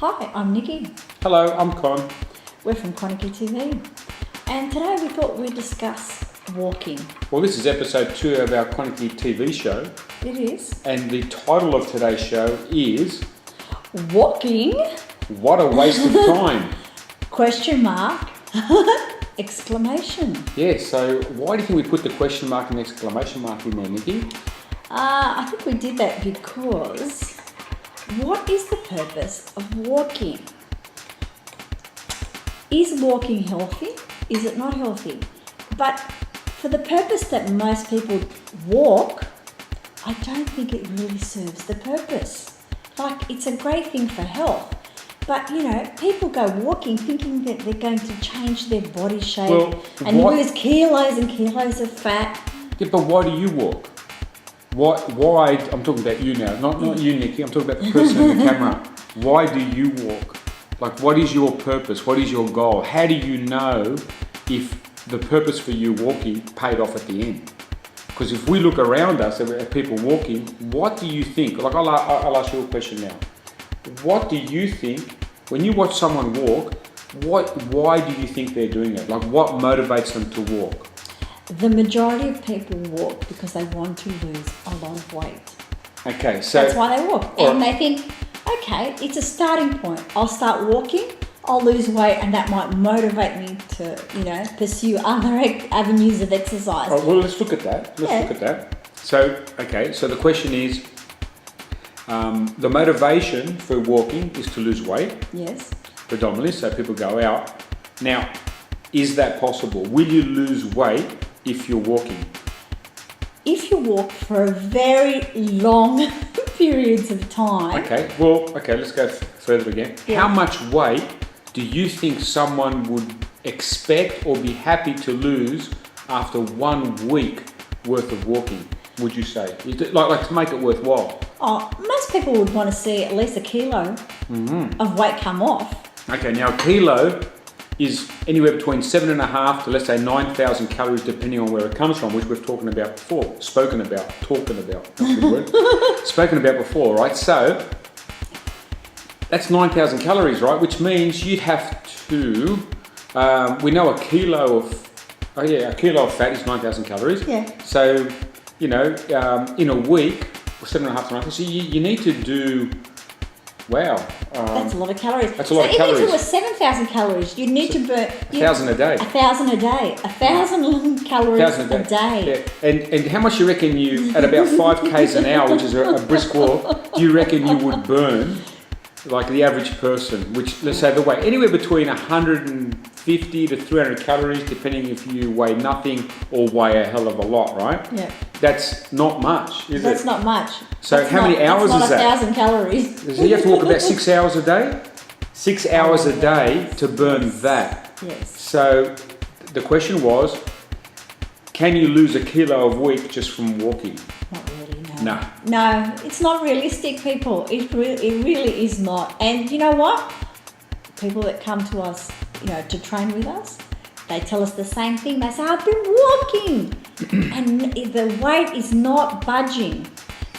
Hi, I'm Nikki. Hello, I'm Con. We're from ConikiTV. And today we thought we'd discuss walking. Well, this is episode 2 of our ConikiTV show. It is. And the title of today's show is... Walking? What a waste of time. Question mark. Exclamation. Yeah, so why do you think we put the question mark and exclamation mark in there, Nikki? I think we did that because what is the purpose of walking? Is walking healthy? Is it not healthy? But for the purpose that most people walk, I don't think it really serves the purpose. Like, it's a great thing for health. But, people go walking thinking that they're going to change their body shape and lose kilos and kilos of fat. Yeah, but why do you walk? Why? I'm talking about you now, not you, Nikki. I'm talking about the person in the camera. Why do you walk? Like, what is your purpose? What is your goal? How do you know if the purpose for you walking paid off at the end? Because if we look around us at people walking, what do you think? Like, I'll ask you a question now. What do you think when you watch someone walk? Why do you think they're doing it? Like, what motivates them to walk? The majority of people walk because they want to lose a lot of weight. Okay, so... That's why they walk. And they think, okay, it's a starting point. I'll start walking, I'll lose weight, and that might motivate me to, pursue other avenues of exercise. Well, let's look at that. Look at that. So, okay, so the question is, the motivation for walking is to lose weight. Yes. Predominantly, so people go out. Now, is that possible? Will you lose weight if you're walking? If you walk for very long periods of time. Okay, let's go further again. Yeah. How much weight do you think someone would expect or be happy to lose after 1 week worth of walking, would you say? Like to make it worthwhile? Oh, most people would want to see at least a kilo of weight come off. Okay, now a kilo is anywhere between 7.5 to, let's say, 9,000 calories, depending on where it comes from, which we've spoken about before, that's a good word. Spoken about before, right? So that's 9,000 calories, right? Which means you'd have to, we know a kilo of fat is 9,000 calories. Yeah. So, in a week, 7.5 to 9,000, so you need to do, wow. That's a lot of calories. That's a lot of calories. Even if it was 7,000 calories, you'd need to burn... 1,000 a day. 1,000 a day. 1,000 calories a day. Yeah. And how much you reckon you, at about 5 k's an hour, which is a brisk walk, do you reckon you would burn, like the average person, which, let's say, the weight, anywhere between 150 to 300 calories, depending if you weigh nothing or weigh a hell of a lot, right? Yeah. That's not much, is it? That's not much. So how many hours is that? That's not 1,000 calories. So you have to walk about 6 hours a day? 6 hours a day to burn that. Yes. So the question was, can you lose a kilo of weight just from walking? Not really, no. No. No, it's not realistic, people. It really is not. And you know what? People that come to us, to train with us, they tell us the same thing. They say, I've been walking and the weight is not budging.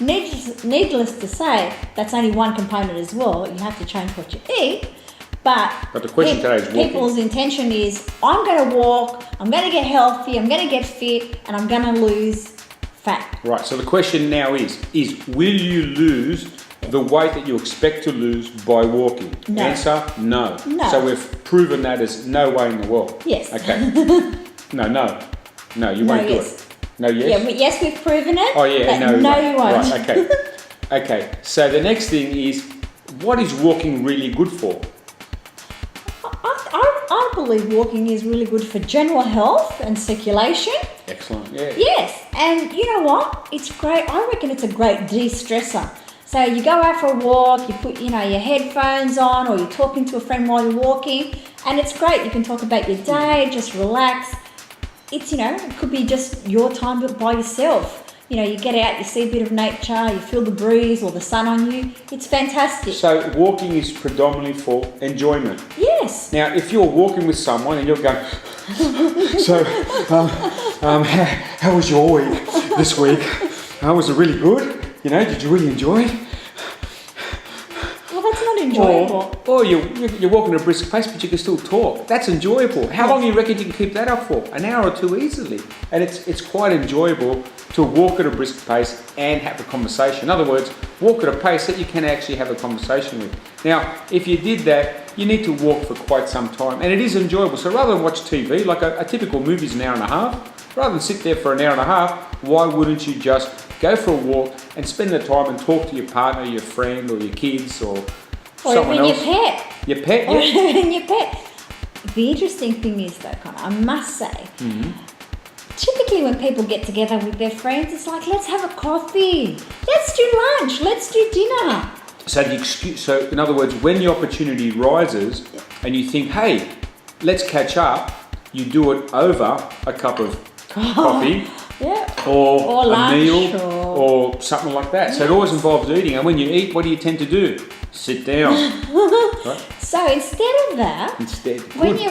Needless to say, that's only one component as well. You have to change what you eat. But the question today is walking. People's intention is, I'm going to walk, I'm going to get healthy, I'm going to get fit, and I'm going to lose fat. Right, so the question now is will you lose the weight that you expect to lose by walking? No. Answer, no. No. So we've proven that is no way in the world. Yes. Okay. No, you won't do it. No, yes? Yeah, yes, we've proven it. Oh, yeah, but no, you won't. Right, okay. Okay, so the next thing is, what is walking really good for? I believe walking is really good for general health and circulation. Excellent, yeah. Yes, and you know what? It's great. I reckon it's a great de-stressor. So you go out for a walk, you put, your headphones on, or you're talking to a friend while you're walking, and it's great. You can talk about your day, just relax. It's, it could be just your time by yourself. You get out, you see a bit of nature, you feel the breeze or the sun on you. It's fantastic. So walking is predominantly for enjoyment. Yes. Now, if you're walking with someone and you're going, so, how was your week this week? Was it really good? Did you really enjoy it? Well, that's not enjoyable. Or you're walking at a brisk pace, but you can still talk. That's enjoyable. How long do you reckon you can keep that up for? An hour or two easily. And it's quite enjoyable to walk at a brisk pace and have a conversation. In other words, walk at a pace that you can actually have a conversation with. Now, if you did that, you need to walk for quite some time, and it is enjoyable. So rather than watch TV, like a typical movie is an hour and a half, rather than sit there for an hour and a half, why wouldn't you just go for a walk and spend the time and talk to your partner, your friend, or your kids, or someone even else? your pet. Your pet, Or yeah. even your pet. The interesting thing is though, Connor, I must say, typically when people get together with their friends, it's like, let's have a coffee, let's do lunch, let's do dinner. So in other words, when the opportunity rises and you think, hey, let's catch up, you do it over a cup of coffee. Yeah. Or a lunch, meal or something like that. So it always involves eating. And when you eat, what do you tend to do? Sit down. Right? So instead of that, When your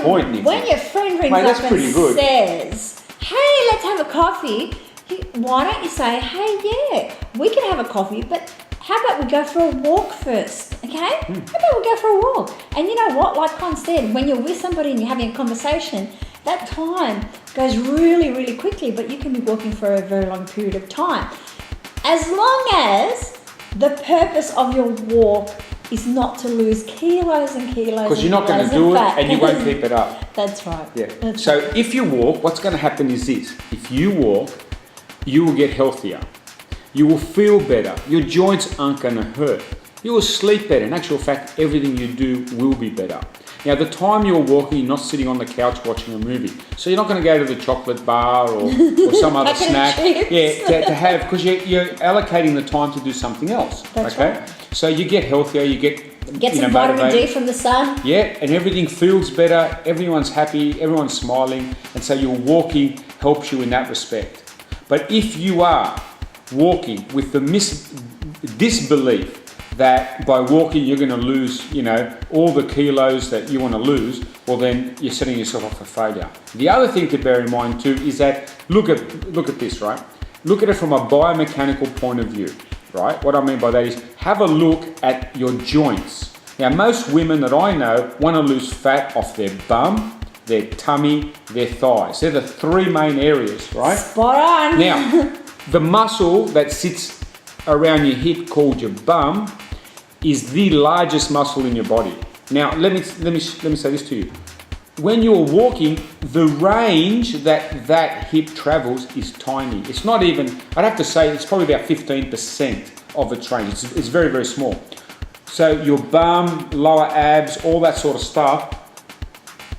friend rings Mate, that's up and pretty good. says, hey, let's have a coffee, why don't you say, hey, yeah, we can have a coffee, but how about we go for a walk first, okay? How about we go for a walk? And you know what, like Con said, when you're with somebody and you're having a conversation, that time goes really, really quickly, but you can be walking for a very long period of time. As long as the purpose of your walk is not to lose kilos and kilos. Because you're not going to do it and you won't keep it up. That's right. Yeah. That's So right. if you walk, what's going to happen is this. If you walk, you will get healthier. You will feel better. Your joints aren't going to hurt. You will sleep better. In actual fact, everything you do will be better. Now, the time you're walking, you're not sitting on the couch watching a movie. So you're not going to go to the chocolate bar or some other Packet of snack. chips. Yeah, to have, because you're allocating the time to do something else. That's okay? right. So you get healthier, you get Some vitamin motivated. D from the sun. Yeah, and everything feels better, everyone's happy, everyone's smiling, and so your walking helps you in that respect. But if you are walking with the disbelief that by walking you're going to lose, all the kilos that you want to lose, well then you're setting yourself up for failure. The other thing to bear in mind too is that look at this, right? Look at it from a biomechanical point of view, right? What I mean by that is have a look at your joints. Now most women that I know want to lose fat off their bum, their tummy, their thighs. They're the three main areas, right? Spot on. Now, the muscle that sits around your hip called your bum is the largest muscle in your body. Now, let me say this to you. When you're walking, the range that hip travels is tiny. It's not even, I'd have to say, it's probably about 15% of its range. It's very, very small. So your bum, lower abs, all that sort of stuff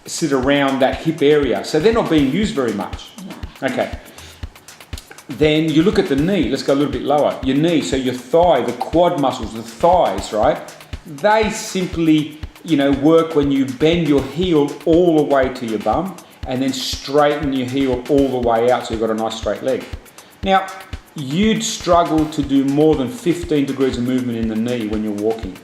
sit around that hip area. So they're not being used very much. Okay. Then you look at the knee. Let's go a little bit lower. Your knee, so your thigh, the quad muscles, the thighs, right? They simply, work when you bend your heel all the way to your bum and then straighten your heel all the way out so you've got a nice straight leg. Now, you'd struggle to do more than 15 degrees of movement in the knee when you're walking,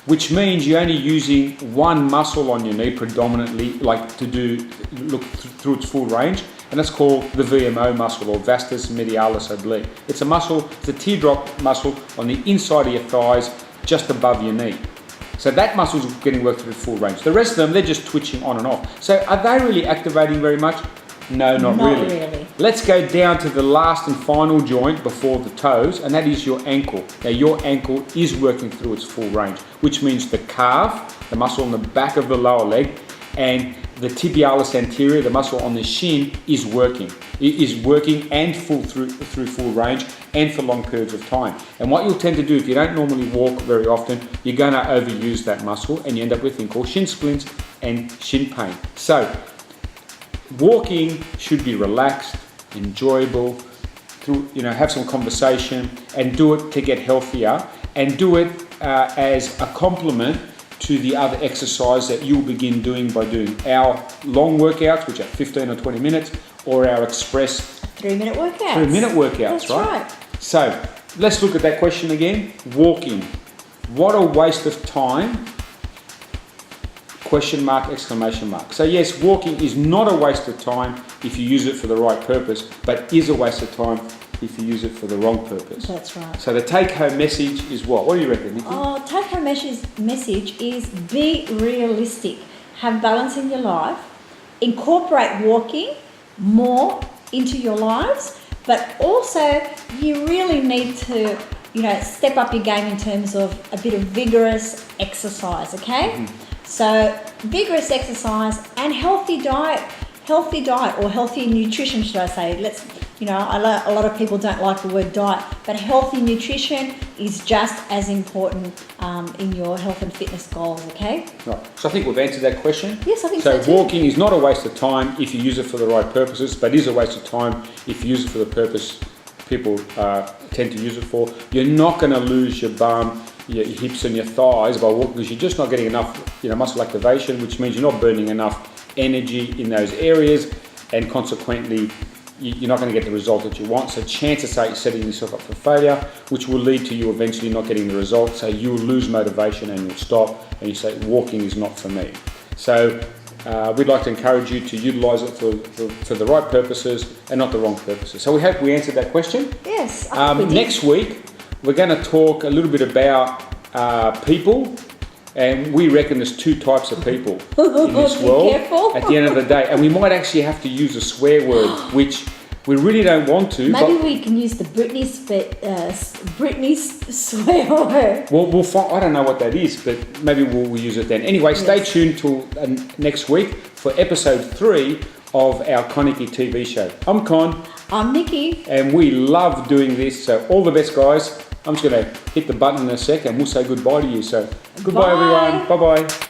which means you're only using one muscle on your knee predominantly, like to look through its full range, and that's called the VMO muscle, or vastus medialis oblique. It's a teardrop muscle on the inside of your thighs, just above your knee. So that muscle's getting worked through full range. The rest of them, they're just twitching on and off. So are they really activating very much? No, not really. Let's go down to the last and final joint before the toes, and that is your ankle. Now your ankle is working through its full range, which means the calf, the muscle on the back of the lower leg, and the tibialis anterior, the muscle on the shin, is working. It is working and through full range and for long periods of time. And what you'll tend to do if you don't normally walk very often, you're going to overuse that muscle and you end up with a thing called shin splints and shin pain. So walking should be relaxed, enjoyable, have some conversation and do it to get healthier, and do it as a complement to the other exercise that you'll begin doing by doing our long workouts, which are 15 or 20 minutes, or our express 3-minute workouts. 3-minute workouts, That's right? So let's look at that question again. Walking. What a waste of time. Question mark, exclamation mark. So yes, walking is not a waste of time if you use it for the right purpose, but is a waste of time if you use it for the wrong purpose. That's right. So the take-home message is what? What do you reckon, Nikki? Oh, take-home message is be realistic. Have balance in your life. Incorporate walking more into your lives, but also you really need to, step up your game in terms of a bit of vigorous exercise, okay? So vigorous exercise and healthy diet or healthy nutrition, should I say. A lot of people don't like the word diet, but healthy nutrition is just as important in your health and fitness goals, okay? Right. So I think we've answered that question. Yes, I think so too. So walking is not a waste of time if you use it for the right purposes, but is a waste of time if you use it for the purpose people tend to use it for. You're not going to lose your bum, your hips and your thighs by walking because you're just not getting enough muscle activation, which means you're not burning enough energy in those areas, and consequently you're not going to get the result that you want. So chances are you're setting yourself up for failure, which will lead to you eventually not getting the result. So you'll lose motivation and you'll stop and you say, walking is not for me. So we'd like to encourage you to utilise it for the right purposes and not the wrong purposes. So we hope we answered that question. Yes, I think we did. Next week, we're going to talk a little bit about people. And we reckon there's two types of people in this world at the end of the day. And we might actually have to use a swear word, which we really don't want to. Maybe we can use the Britney swear word. We'll find, I don't know what that is, but maybe we'll use it then. Anyway, stay tuned till next week for episode 3 of our ConikiTV show. I'm Con. I'm Nikki. And we love doing this. So all the best, guys. I'm just going to hit the button in a sec and we'll say goodbye to you. So goodbye, everyone. Bye-bye.